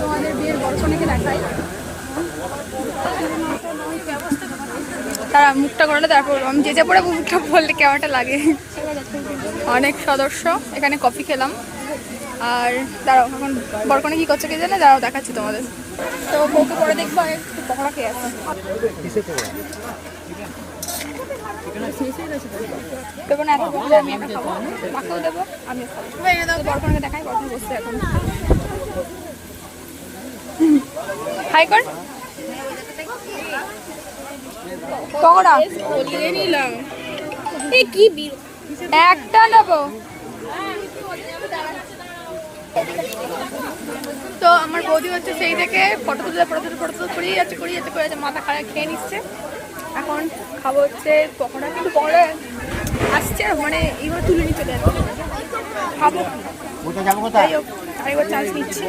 তোমাদের বিয়ের বরকনেকে দেখাই। তারা মুখটা করলে তারপর আমি যে পরে মুখটা বললে কেমনটা লাগে। অনেক সদস্য এখানে কফি খেলাম। আর দাঁড়াও, এখন বরকনে কি করছে কে জানে, দাঁড়াও দেখাচ্ছি তোমাদের। তো বউকে পরে দেখবো, একটু পকোড়া খেয়ে আসি। দেবো না, এত আমি একা খাবো, মাকেও দেবো, আমিও খাবো। বরকনেকে দেখাই, বরকনে বসছে এখন। হাই কর পকোড়া নিলাম, একটা নেবো। তো আমার বৌদি হচ্ছে সেই থেকে ফটো তুলে করিয়ে যাচ্ছে, মাথা খারাপ খেয়ে নিচ্ছে। এখন খাবো হচ্ছে পকোড়া, কিন্তু পকোড়া আসছে মানে এইভাবে তুলে নিয়ে চলে যাচ্ছে, খাবো। যাই হোক আরেকবার চান্স নিচ্ছি।